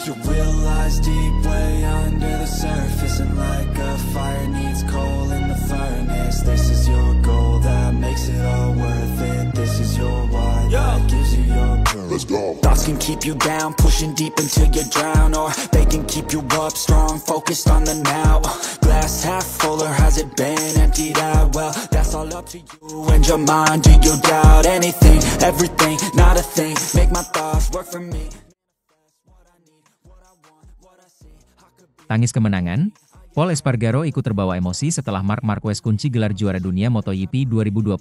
You realize deep way under the surface, and like a fire needs coal in the furnace. This is your goal that makes it all worth it. This is your why that gives you your purpose. Let's go. Thoughts can keep you down, pushing deep until you drown, or they can keep you up strong, focused on the now. Glass half full, or has it been emptied out? Well, that's all up to you and your mind. Do you doubt anything, everything, not a thing? Make my thoughts work for me. Tangis kemenangan, Pol Espargaro ikut terbawa emosi setelah Marc Marquez kunci gelar juara dunia MotoGP 2025.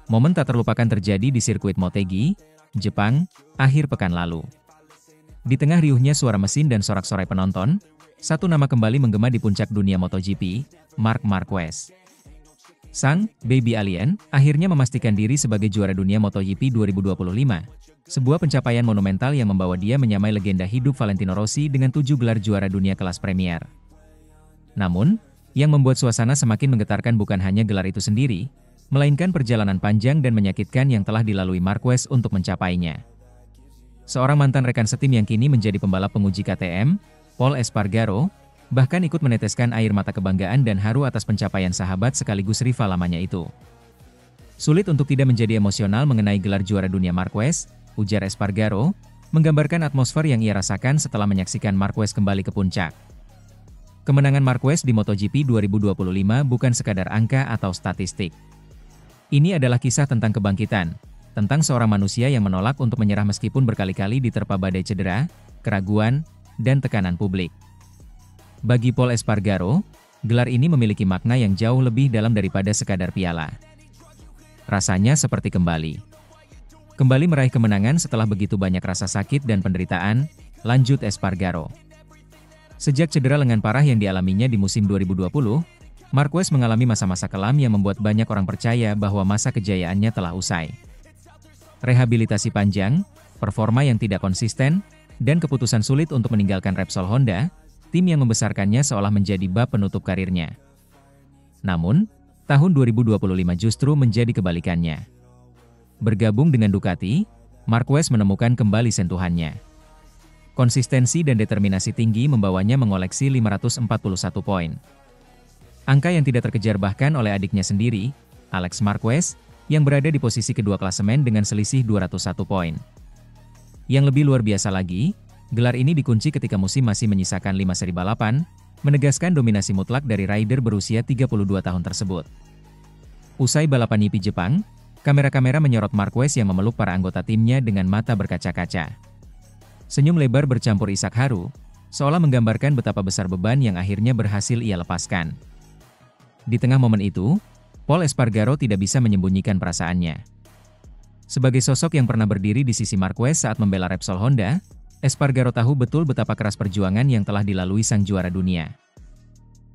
Momen tak terlupakan terjadi di sirkuit Motegi, Jepang, akhir pekan lalu. Di tengah riuhnya suara mesin dan sorak-sorai penonton, satu nama kembali menggema di puncak dunia MotoGP, Marc Marquez. Sang Baby Alien akhirnya memastikan diri sebagai juara dunia MotoGP 2025. Sebuah pencapaian monumental yang membawa dia menyamai legenda hidup Valentino Rossi dengan 7 gelar juara dunia kelas Premier. Namun, yang membuat suasana semakin menggetarkan bukan hanya gelar itu sendiri, melainkan perjalanan panjang dan menyakitkan yang telah dilalui Marquez untuk mencapainya. Seorang mantan rekan setim yang kini menjadi pembalap penguji KTM, Pol Espargaro, bahkan ikut meneteskan air mata kebanggaan dan haru atas pencapaian sahabat sekaligus rival lamanya itu. Sulit untuk tidak menjadi emosional mengenai gelar juara dunia Marquez, ujar Espargaro, menggambarkan atmosfer yang ia rasakan setelah menyaksikan Marquez kembali ke puncak. Kemenangan Marquez di MotoGP 2025 bukan sekadar angka atau statistik. Ini adalah kisah tentang kebangkitan, tentang seorang manusia yang menolak untuk menyerah meskipun berkali-kali diterpa badai cedera, keraguan, dan tekanan publik. Bagi Pol Espargaro, gelar ini memiliki makna yang jauh lebih dalam daripada sekadar piala. Rasanya seperti kembali meraih kemenangan setelah begitu banyak rasa sakit dan penderitaan, lanjut Espargaro. Sejak cedera lengan parah yang dialaminya di musim 2020, Marquez mengalami masa-masa kelam yang membuat banyak orang percaya bahwa masa kejayaannya telah usai. Rehabilitasi panjang, performa yang tidak konsisten, dan keputusan sulit untuk meninggalkan Repsol Honda, tim yang membesarkannya seolah menjadi bab penutup karirnya. Namun, tahun 2025 justru menjadi kebalikannya. Bergabung dengan Ducati, Marquez menemukan kembali sentuhannya. Konsistensi dan determinasi tinggi membawanya mengoleksi 541 poin. Angka yang tidak terkejar bahkan oleh adiknya sendiri, Alex Marquez, yang berada di posisi kedua klasemen dengan selisih 201 poin. Yang lebih luar biasa lagi, gelar ini dikunci ketika musim masih menyisakan 5 seri balapan, menegaskan dominasi mutlak dari rider berusia 32 tahun tersebut. Usai balapan Nippi Jepang, kamera-kamera menyorot Marquez yang memeluk para anggota timnya dengan mata berkaca-kaca. Senyum lebar bercampur isak haru, seolah menggambarkan betapa besar beban yang akhirnya berhasil ia lepaskan. Di tengah momen itu, Pol Espargaro tidak bisa menyembunyikan perasaannya. Sebagai sosok yang pernah berdiri di sisi Marquez saat membela Repsol Honda, Espargaro tahu betul betapa keras perjuangan yang telah dilalui sang juara dunia.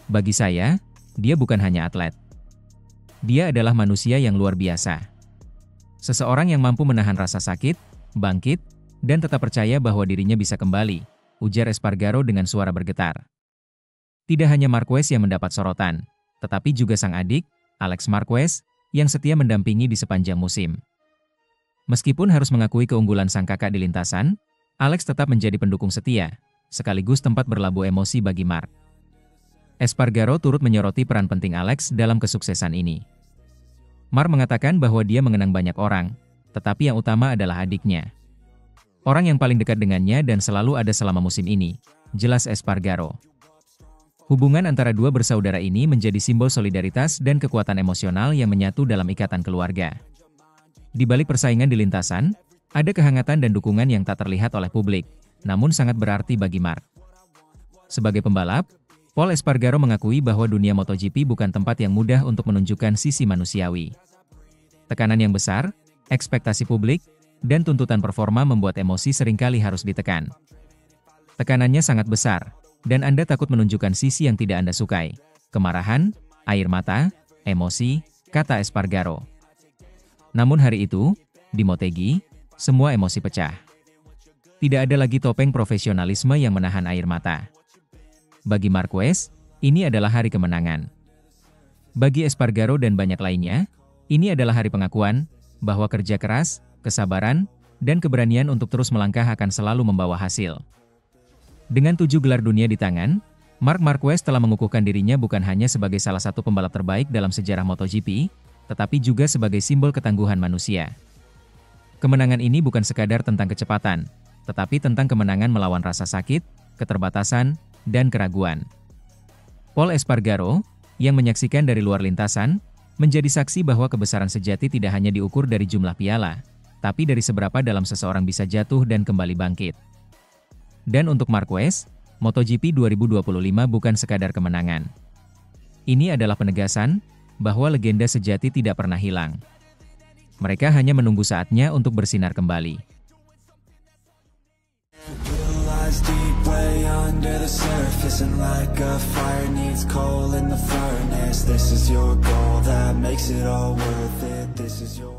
Bagi saya, dia bukan hanya atlet. Dia adalah manusia yang luar biasa. Seseorang yang mampu menahan rasa sakit, bangkit, dan tetap percaya bahwa dirinya bisa kembali, ujar Espargaro dengan suara bergetar. Tidak hanya Marquez yang mendapat sorotan, tetapi juga sang adik, Alex Marquez, yang setia mendampingi di sepanjang musim. Meskipun harus mengakui keunggulan sang kakak di lintasan, Alex tetap menjadi pendukung setia, sekaligus tempat berlabuh emosi bagi Marc. Espargaro turut menyoroti peran penting Alex dalam kesuksesan ini. Marc mengatakan bahwa dia mengenang banyak orang, tetapi yang utama adalah adiknya. Orang yang paling dekat dengannya dan selalu ada selama musim ini, jelas Espargaro. Hubungan antara dua bersaudara ini menjadi simbol solidaritas dan kekuatan emosional yang menyatu dalam ikatan keluarga. Di balik persaingan di lintasan, ada kehangatan dan dukungan yang tak terlihat oleh publik, namun sangat berarti bagi Marc. Sebagai pembalap, Pol Espargaro mengakui bahwa dunia MotoGP bukan tempat yang mudah untuk menunjukkan sisi manusiawi. Tekanan yang besar, ekspektasi publik, dan tuntutan performa membuat emosi seringkali harus ditekan. Tekanannya sangat besar, dan Anda takut menunjukkan sisi yang tidak Anda sukai. Kemarahan, air mata, emosi, kata Espargaro. Namun hari itu, di Motegi, semua emosi pecah. Tidak ada lagi topeng profesionalisme yang menahan air mata. Bagi Marquez, ini adalah hari kemenangan. Bagi Espargaro dan banyak lainnya, ini adalah hari pengakuan bahwa kerja keras, kesabaran, dan keberanian untuk terus melangkah akan selalu membawa hasil. Dengan 7 gelar dunia di tangan, Marc Marquez telah mengukuhkan dirinya bukan hanya sebagai salah satu pembalap terbaik dalam sejarah MotoGP, tetapi juga sebagai simbol ketangguhan manusia. Kemenangan ini bukan sekadar tentang kecepatan, tetapi tentang kemenangan melawan rasa sakit, keterbatasan, dan keraguan. Pol Espargaro, yang menyaksikan dari luar lintasan, menjadi saksi bahwa kebesaran sejati tidak hanya diukur dari jumlah piala, tapi dari seberapa dalam seseorang bisa jatuh dan kembali bangkit. Dan untuk Marquez, MotoGP 2025 bukan sekadar kemenangan. Ini adalah penegasan bahwa legenda sejati tidak pernah hilang. Mereka hanya menunggu saatnya untuk bersinar kembali. Deep way under the surface, and like a fire needs coal in the furnace. This is your goal that makes it all worth it. This is your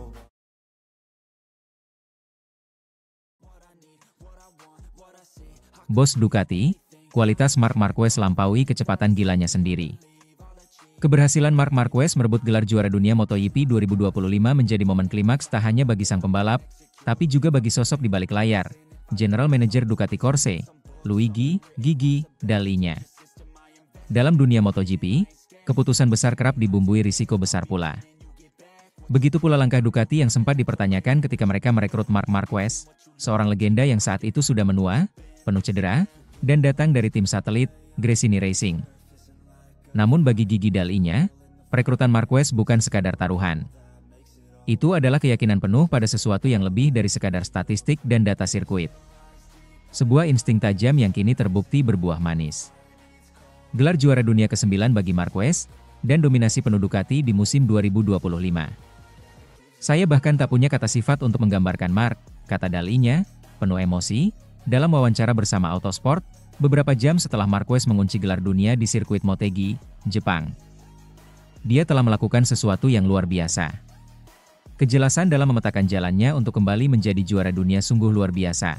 Bos Ducati, kualitas Marc Marquez lampaui kecepatan gilanya sendiri. Keberhasilan Marc Marquez merebut gelar juara dunia MotoGP 2025 menjadi momen klimaks tak hanya bagi sang pembalap, tapi juga bagi sosok di balik layar, General Manager Ducati Corse, Luigi Gigi Dall'Igna. Dalam dunia MotoGP, keputusan besar kerap dibumbui risiko besar pula. Begitu pula langkah Ducati yang sempat dipertanyakan ketika mereka merekrut Marc Marquez, seorang legenda yang saat itu sudah menua, penuh cedera, dan datang dari tim satelit, Gresini Racing. Namun bagi Gigi Dall'Igna, perekrutan Marquez bukan sekadar taruhan. Itu adalah keyakinan penuh pada sesuatu yang lebih dari sekadar statistik dan data sirkuit. Sebuah insting tajam yang kini terbukti berbuah manis. Gelar juara dunia ke-9 bagi Marquez, dan dominasi penuh Ducati di musim 2025. Saya bahkan tak punya kata sifat untuk menggambarkan Marc, kata Dall'Igna, penuh emosi, dalam wawancara bersama Autosport, beberapa jam setelah Marquez mengunci gelar dunia di sirkuit Motegi, Jepang. Dia telah melakukan sesuatu yang luar biasa. Kejelasan dalam memetakan jalannya untuk kembali menjadi juara dunia sungguh luar biasa.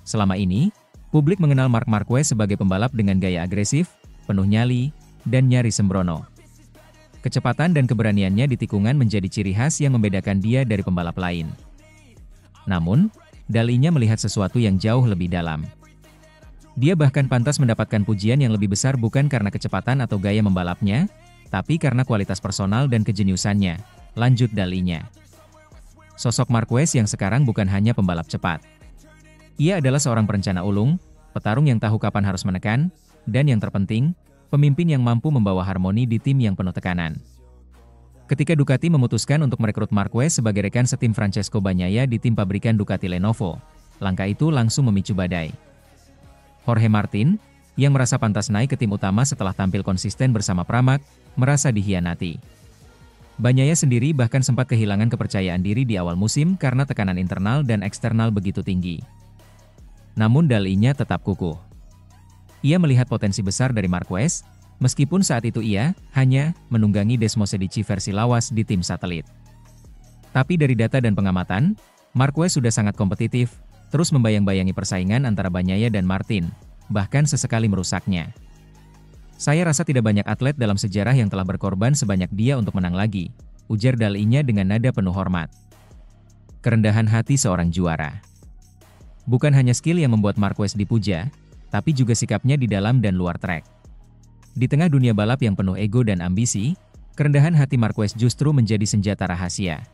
Selama ini, publik mengenal Marc Marquez sebagai pembalap dengan gaya agresif, penuh nyali, dan nyaris sembrono. Kecepatan dan keberaniannya di tikungan menjadi ciri khas yang membedakan dia dari pembalap lain. Namun, Dall'Igna melihat sesuatu yang jauh lebih dalam. Dia bahkan pantas mendapatkan pujian yang lebih besar bukan karena kecepatan atau gaya membalapnya, tapi karena kualitas personal dan kejeniusannya, lanjut Dall'Igna. Sosok Marquez yang sekarang bukan hanya pembalap cepat. Ia adalah seorang perencana ulung, petarung yang tahu kapan harus menekan, dan yang terpenting, pemimpin yang mampu membawa harmoni di tim yang penuh tekanan. Ketika Ducati memutuskan untuk merekrut Marquez sebagai rekan setim Francesco Bagnaia di tim pabrikan Ducati Lenovo, langkah itu langsung memicu badai. Jorge Martin, yang merasa pantas naik ke tim utama setelah tampil konsisten bersama Pramac, merasa dikhianati. Bagnaia sendiri bahkan sempat kehilangan kepercayaan diri di awal musim karena tekanan internal dan eksternal begitu tinggi. Namun Dall'Igna tetap kukuh. Ia melihat potensi besar dari Marquez, meskipun saat itu ia hanya menunggangi Desmosedici versi lawas di tim satelit. Tapi dari data dan pengamatan, Marquez sudah sangat kompetitif, terus membayang-bayangi persaingan antara Bagnaia dan Martin, bahkan sesekali merusaknya. Saya rasa tidak banyak atlet dalam sejarah yang telah berkorban sebanyak dia untuk menang lagi, ujar Dall'Igna dengan nada penuh hormat. Kerendahan hati seorang juara. Bukan hanya skill yang membuat Marquez dipuja, tapi juga sikapnya di dalam dan luar trek. Di tengah dunia balap yang penuh ego dan ambisi, kerendahan hati Marquez justru menjadi senjata rahasia.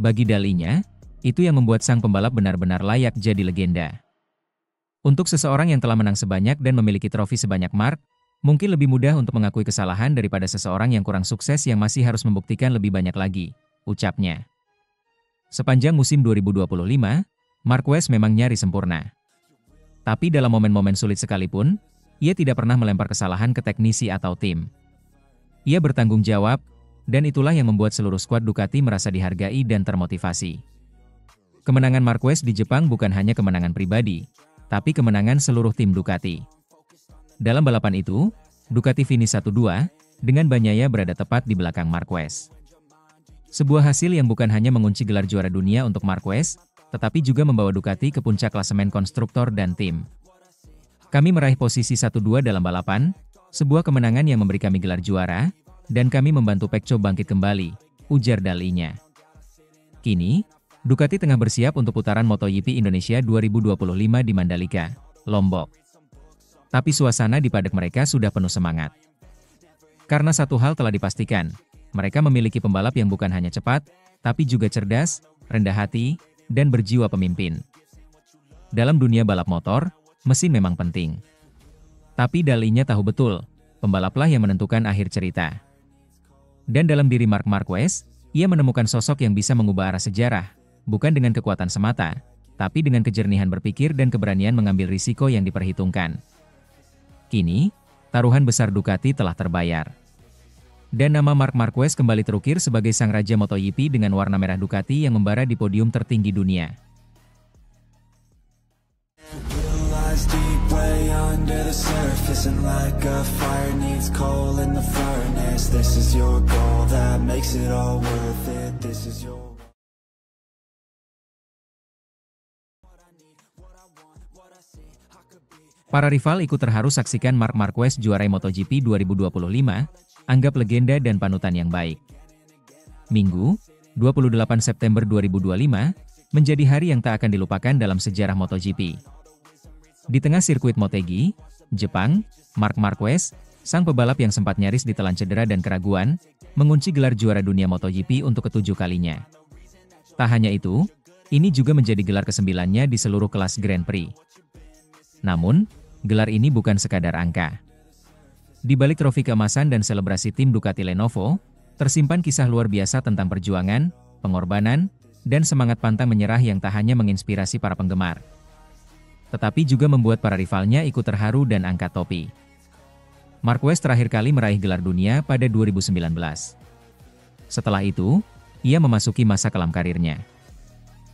Bagi Dall'Igna, itu yang membuat sang pembalap benar-benar layak jadi legenda. Untuk seseorang yang telah menang sebanyak dan memiliki trofi sebanyak Marc, mungkin lebih mudah untuk mengakui kesalahan daripada seseorang yang kurang sukses yang masih harus membuktikan lebih banyak lagi, ucapnya. Sepanjang musim 2025, Marquez memang nyaris sempurna. Tapi dalam momen-momen sulit sekalipun, ia tidak pernah melempar kesalahan ke teknisi atau tim. Ia bertanggung jawab, dan itulah yang membuat seluruh skuad Ducati merasa dihargai dan termotivasi. Kemenangan Marquez di Jepang bukan hanya kemenangan pribadi, tapi kemenangan seluruh tim Ducati. Dalam balapan itu, Ducati finish 1-2, dengan Bagnaia berada tepat di belakang Marquez. Sebuah hasil yang bukan hanya mengunci gelar juara dunia untuk Marquez, tetapi juga membawa Ducati ke puncak klasemen konstruktor dan tim. Kami meraih posisi 1-2 dalam balapan, sebuah kemenangan yang memberi kami gelar juara, dan kami membantu Pecco bangkit kembali, ujar Dall'Igna. Kini, Ducati tengah bersiap untuk putaran MotoGP Indonesia 2025 di Mandalika, Lombok. Tapi suasana di paddock mereka sudah penuh semangat. Karena satu hal telah dipastikan, mereka memiliki pembalap yang bukan hanya cepat, tapi juga cerdas, rendah hati, dan berjiwa pemimpin. Dalam dunia balap motor, mesin memang penting. Tapi Dalinya tahu betul, pembalaplah yang menentukan akhir cerita. Dan dalam diri Marc Marquez, ia menemukan sosok yang bisa mengubah arah sejarah, bukan dengan kekuatan semata, tapi dengan kejernihan berpikir dan keberanian mengambil risiko yang diperhitungkan. Kini, taruhan besar Ducati telah terbayar. Dan nama Marc Marquez kembali terukir sebagai sang raja MotoGP dengan warna merah Ducati yang membara di podium tertinggi dunia. Deep way under the surface, and like a fire needs coal in the furnace. This is your goal that makes it all worth it. This is your Para rival ikut terharu saksikan Marc Marquez juarai MotoGP 2025, anggap legenda dan panutan yang baik. Minggu, 28 September 2025, menjadi hari yang tak akan dilupakan dalam sejarah MotoGP. Di tengah sirkuit Motegi, Jepang, Marc Marquez, sang pebalap yang sempat nyaris ditelan cedera dan keraguan, mengunci gelar juara dunia MotoGP untuk ke-7 kalinya. Tak hanya itu, ini juga menjadi gelar ke-9-nya di seluruh kelas Grand Prix. Namun, gelar ini bukan sekadar angka. Di balik trofi keemasan dan selebrasi tim Ducati Lenovo, tersimpan kisah luar biasa tentang perjuangan, pengorbanan, dan semangat pantang menyerah yang tak hanya menginspirasi para penggemar, tetapi juga membuat para rivalnya ikut terharu dan angkat topi. Marquez terakhir kali meraih gelar dunia pada 2019. Setelah itu, ia memasuki masa kelam karirnya.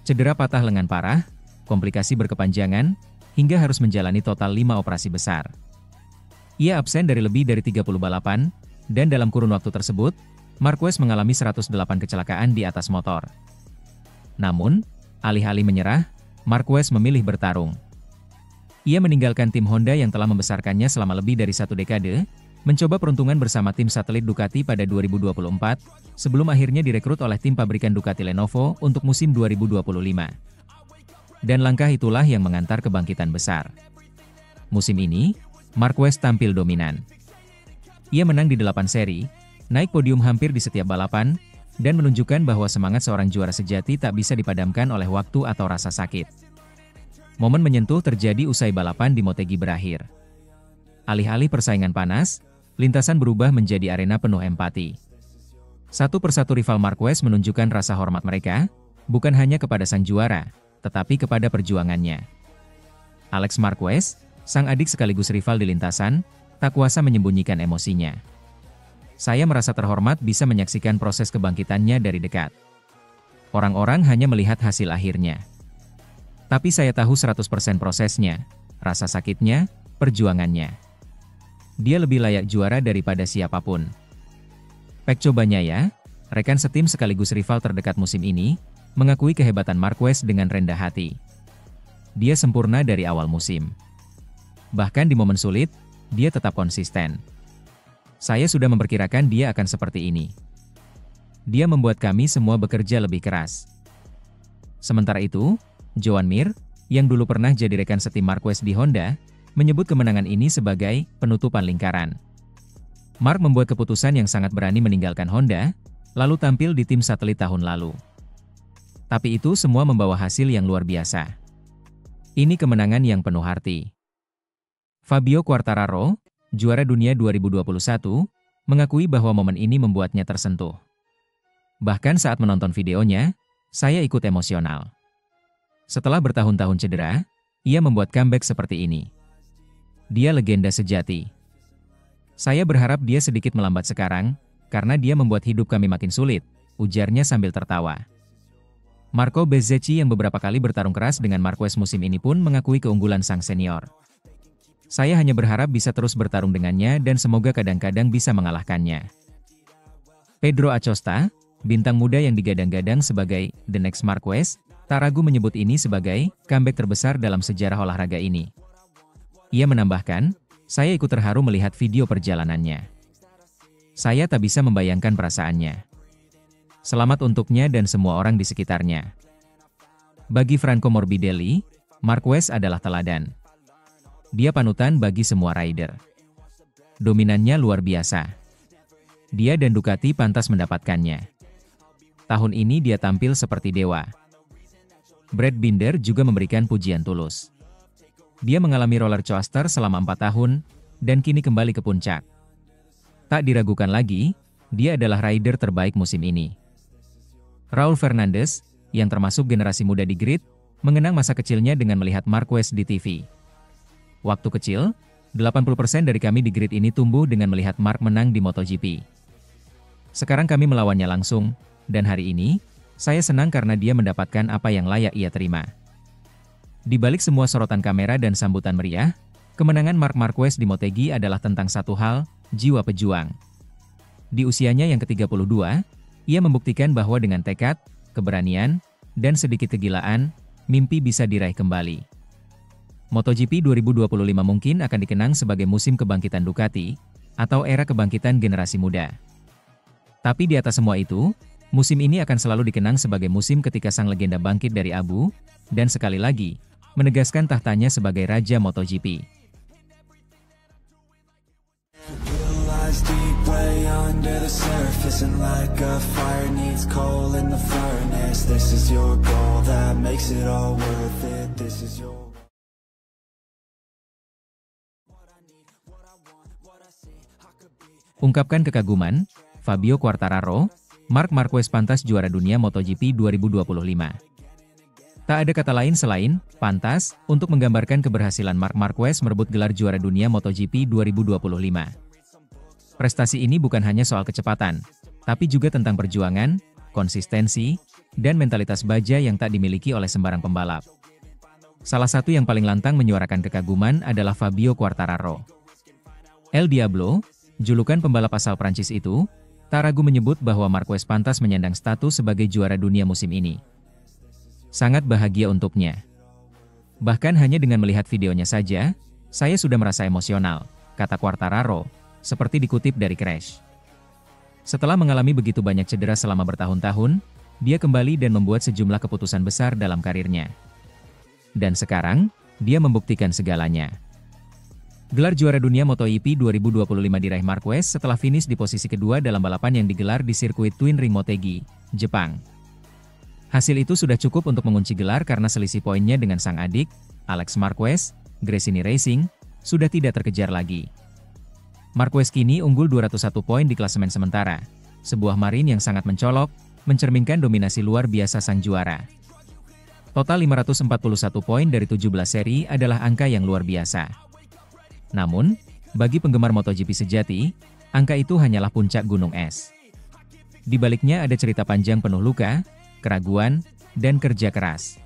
Cedera patah lengan parah, komplikasi berkepanjangan, hingga harus menjalani total 5 operasi besar. Ia absen dari lebih dari 30 balapan, dan dalam kurun waktu tersebut, Marquez mengalami 108 kecelakaan di atas motor. Namun, alih-alih menyerah, Marquez memilih bertarung. Ia meninggalkan tim Honda yang telah membesarkannya selama lebih dari 1 dekade, mencoba peruntungan bersama tim satelit Ducati pada 2024, sebelum akhirnya direkrut oleh tim pabrikan Ducati Lenovo untuk musim 2025. Dan langkah itulah yang mengantar kebangkitan besar. Musim ini, Marquez tampil dominan. Ia menang di 8 seri, naik podium hampir di setiap balapan, dan menunjukkan bahwa semangat seorang juara sejati tak bisa dipadamkan oleh waktu atau rasa sakit. Momen menyentuh terjadi usai balapan di Motegi berakhir. Alih-alih persaingan panas, lintasan berubah menjadi arena penuh empati. Satu persatu rival Marquez menunjukkan rasa hormat mereka, bukan hanya kepada sang juara, tetapi kepada perjuangannya. Alex Marquez, sang adik sekaligus rival di lintasan, tak kuasa menyembunyikan emosinya. Saya merasa terhormat bisa menyaksikan proses kebangkitannya dari dekat. Orang-orang hanya melihat hasil akhirnya. Tapi saya tahu 100% prosesnya, rasa sakitnya, perjuangannya. Dia lebih layak juara daripada siapapun. Pecco Bagnaia, rekan setim sekaligus rival terdekat musim ini, mengakui kehebatan Marquez dengan rendah hati. Dia sempurna dari awal musim. Bahkan di momen sulit, dia tetap konsisten. Saya sudah memperkirakan dia akan seperti ini. Dia membuat kami semua bekerja lebih keras. Sementara itu, Joan Mir, yang dulu pernah jadi rekan setim Marquez di Honda, menyebut kemenangan ini sebagai penutupan lingkaran. Marc membuat keputusan yang sangat berani meninggalkan Honda, lalu tampil di tim satelit tahun lalu. Tapi itu semua membawa hasil yang luar biasa. Ini kemenangan yang penuh arti. Fabio Quartararo, juara dunia 2021, mengakui bahwa momen ini membuatnya tersentuh. Bahkan saat menonton videonya, saya ikut emosional. Setelah bertahun-tahun cedera, ia membuat comeback seperti ini. Dia legenda sejati. Saya berharap dia sedikit melambat sekarang, karena dia membuat hidup kami makin sulit, ujarnya sambil tertawa. Marco Bezzecchi yang beberapa kali bertarung keras dengan Marquez musim ini pun mengakui keunggulan sang senior. Saya hanya berharap bisa terus bertarung dengannya dan semoga kadang-kadang bisa mengalahkannya. Pedro Acosta, bintang muda yang digadang-gadang sebagai The Next Marquez, tak ragu menyebut ini sebagai comeback terbesar dalam sejarah olahraga ini. Ia menambahkan, saya ikut terharu melihat video perjalanannya. Saya tak bisa membayangkan perasaannya. Selamat untuknya dan semua orang di sekitarnya. Bagi Franco Morbidelli, Marquez adalah teladan. Dia panutan bagi semua rider. Dominannya luar biasa. Dia dan Ducati pantas mendapatkannya. Tahun ini dia tampil seperti dewa. Brad Binder juga memberikan pujian tulus. Dia mengalami roller coaster selama 4 tahun, dan kini kembali ke puncak. Tak diragukan lagi, dia adalah rider terbaik musim ini. Raul Fernandez, yang termasuk generasi muda di grid, mengenang masa kecilnya dengan melihat Marquez di TV. Waktu kecil, 80% dari kami di grid ini tumbuh dengan melihat Mark menang di MotoGP. Sekarang kami melawannya langsung, dan hari ini, saya senang karena dia mendapatkan apa yang layak ia terima. Di balik semua sorotan kamera dan sambutan meriah, kemenangan Marc Marquez di Motegi adalah tentang satu hal, jiwa pejuang. Di usianya yang ke-32, ia membuktikan bahwa dengan tekad, keberanian, dan sedikit kegilaan, mimpi bisa diraih kembali. MotoGP 2025 mungkin akan dikenang sebagai musim kebangkitan Ducati, atau era kebangkitan generasi muda. Tapi di atas semua itu, musim ini akan selalu dikenang sebagai musim ketika sang legenda bangkit dari abu, dan sekali lagi, menegaskan tahtanya sebagai Raja MotoGP. Ungkapkan kekaguman, Fabio Quartararo, Marc Marquez pantas juara dunia MotoGP 2025. Tak ada kata lain selain pantas untuk menggambarkan keberhasilan Marc Marquez merebut gelar juara dunia MotoGP 2025. Prestasi ini bukan hanya soal kecepatan, tapi juga tentang perjuangan, konsistensi, dan mentalitas baja yang tak dimiliki oleh sembarang pembalap. Salah satu yang paling lantang menyuarakan kekaguman adalah Fabio Quartararo. El Diablo, julukan pembalap asal Prancis itu, tak ragu menyebut bahwa Marquez pantas menyandang status sebagai juara dunia musim ini. Sangat bahagia untuknya. Bahkan hanya dengan melihat videonya saja, saya sudah merasa emosional, kata Quartararo, seperti dikutip dari Crash. Setelah mengalami begitu banyak cedera selama bertahun-tahun, dia kembali dan membuat sejumlah keputusan besar dalam karirnya. Dan sekarang, dia membuktikan segalanya. Gelar juara dunia MotoGP 2025 diraih Marquez setelah finish di posisi kedua dalam balapan yang digelar di sirkuit Twin Ring Motegi, Jepang. Hasil itu sudah cukup untuk mengunci gelar karena selisih poinnya dengan sang adik, Alex Marquez, Gresini Racing, sudah tidak terkejar lagi. Marquez kini unggul 201 poin di klasemen sementara, sebuah marin yang sangat mencolok, mencerminkan dominasi luar biasa sang juara. Total 541 poin dari 17 seri adalah angka yang luar biasa. Namun, bagi penggemar MotoGP sejati, angka itu hanyalah puncak gunung es. Di baliknya ada cerita panjang penuh luka, keraguan, dan kerja keras.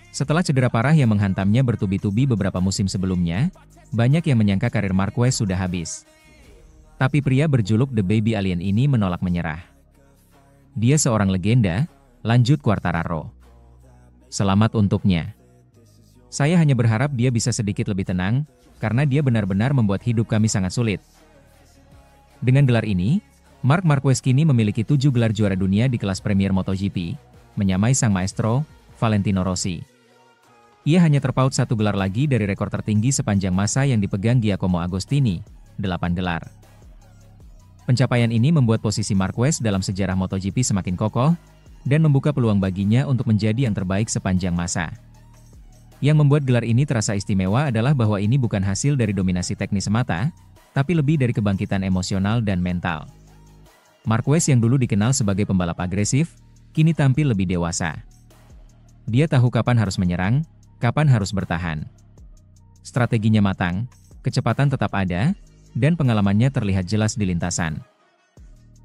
Setelah cedera parah yang menghantamnya bertubi-tubi beberapa musim sebelumnya, banyak yang menyangka karir Marquez sudah habis. Tapi pria berjuluk The Baby Alien ini menolak menyerah. Dia seorang legenda, lanjut Quartararo. Selamat untuknya. Saya hanya berharap dia bisa sedikit lebih tenang, karena dia benar-benar membuat hidup kami sangat sulit. Dengan gelar ini, Marc Marquez kini memiliki 7 gelar juara dunia di kelas Premier MotoGP, menyamai sang maestro, Valentino Rossi. Ia hanya terpaut 1 gelar lagi dari rekor tertinggi sepanjang masa yang dipegang Giacomo Agostini, 8 gelar. Pencapaian ini membuat posisi Marquez dalam sejarah MotoGP semakin kokoh, dan membuka peluang baginya untuk menjadi yang terbaik sepanjang masa. Yang membuat gelar ini terasa istimewa adalah bahwa ini bukan hasil dari dominasi teknis semata, tapi lebih dari kebangkitan emosional dan mental. Marquez yang dulu dikenal sebagai pembalap agresif, kini tampil lebih dewasa. Dia tahu kapan harus menyerang, kapan harus bertahan. Strateginya matang, kecepatan tetap ada, dan pengalamannya terlihat jelas di lintasan.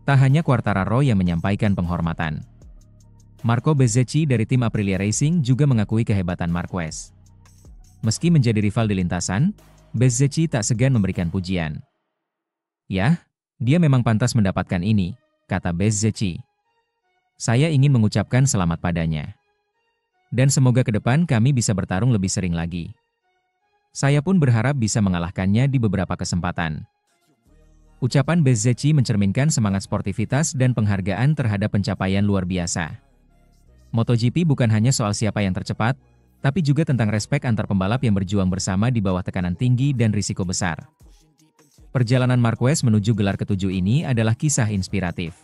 Tak hanya Quartararo yang menyampaikan penghormatan. Marco Bezzecchi dari tim Aprilia Racing juga mengakui kehebatan Marquez. Meski menjadi rival di lintasan, Bezzecchi tak segan memberikan pujian. "Yah, dia memang pantas mendapatkan ini," kata Bezzecchi. "Saya ingin mengucapkan selamat padanya. Dan semoga ke depan kami bisa bertarung lebih sering lagi. Saya pun berharap bisa mengalahkannya di beberapa kesempatan." Ucapan Bezzecchi mencerminkan semangat sportivitas dan penghargaan terhadap pencapaian luar biasa. MotoGP bukan hanya soal siapa yang tercepat, tapi juga tentang respek antar pembalap yang berjuang bersama di bawah tekanan tinggi dan risiko besar. Perjalanan Marquez menuju gelar ke-7 ini adalah kisah inspiratif.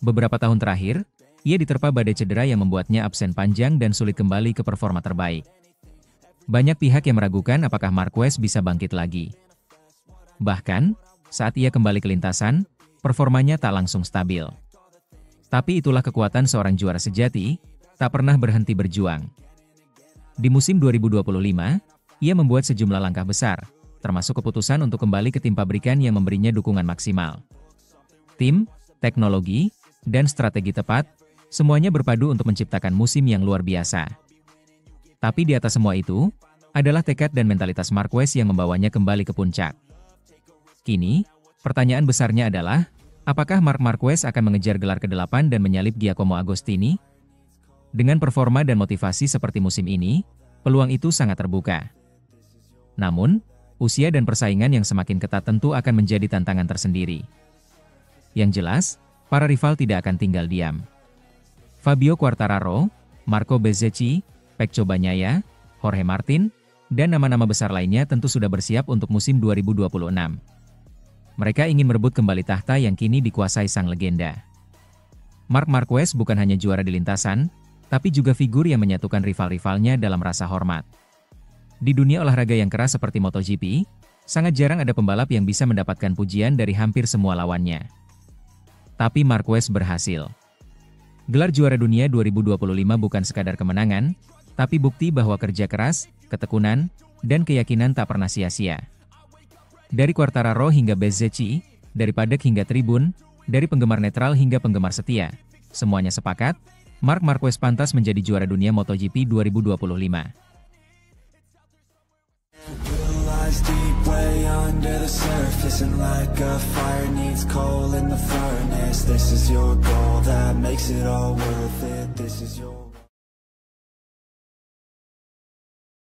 Beberapa tahun terakhir, ia diterpa badai cedera yang membuatnya absen panjang dan sulit kembali ke performa terbaik. Banyak pihak yang meragukan apakah Marquez bisa bangkit lagi. Bahkan, saat ia kembali ke lintasan, performanya tak langsung stabil. Tapi itulah kekuatan seorang juara sejati, tak pernah berhenti berjuang. Di musim 2025, ia membuat sejumlah langkah besar, termasuk keputusan untuk kembali ke tim pabrikan yang memberinya dukungan maksimal. Tim, teknologi, dan strategi tepat, semuanya berpadu untuk menciptakan musim yang luar biasa. Tapi di atas semua itu, adalah tekad dan mentalitas Marquez yang membawanya kembali ke puncak. Kini, pertanyaan besarnya adalah, apakah Marc Marquez akan mengejar gelar ke-8 dan menyalip Giacomo Agostini? Dengan performa dan motivasi seperti musim ini, peluang itu sangat terbuka. Namun, usia dan persaingan yang semakin ketat tentu akan menjadi tantangan tersendiri. Yang jelas, para rival tidak akan tinggal diam. Fabio Quartararo, Marco Bezzecchi, Pecco Bagnaia, Jorge Martin, dan nama-nama besar lainnya tentu sudah bersiap untuk musim 2026. Mereka ingin merebut kembali tahta yang kini dikuasai sang legenda. Marc Marquez bukan hanya juara di lintasan, tapi juga figur yang menyatukan rival-rivalnya dalam rasa hormat. Di dunia olahraga yang keras seperti MotoGP, sangat jarang ada pembalap yang bisa mendapatkan pujian dari hampir semua lawannya. Tapi Marquez berhasil. Gelar juara dunia 2025 bukan sekadar kemenangan, tapi bukti bahwa kerja keras, ketekunan, dan keyakinan tak pernah sia-sia. Dari Quartararo hingga Bezzecchi, dari paddock hingga tribun, dari penggemar netral hingga penggemar setia, semuanya sepakat, Marc Marquez pantas menjadi juara dunia MotoGP 2025. Deep way under the surface, and like a fire needs coal in the furnace, this is your goal that makes it all worth it.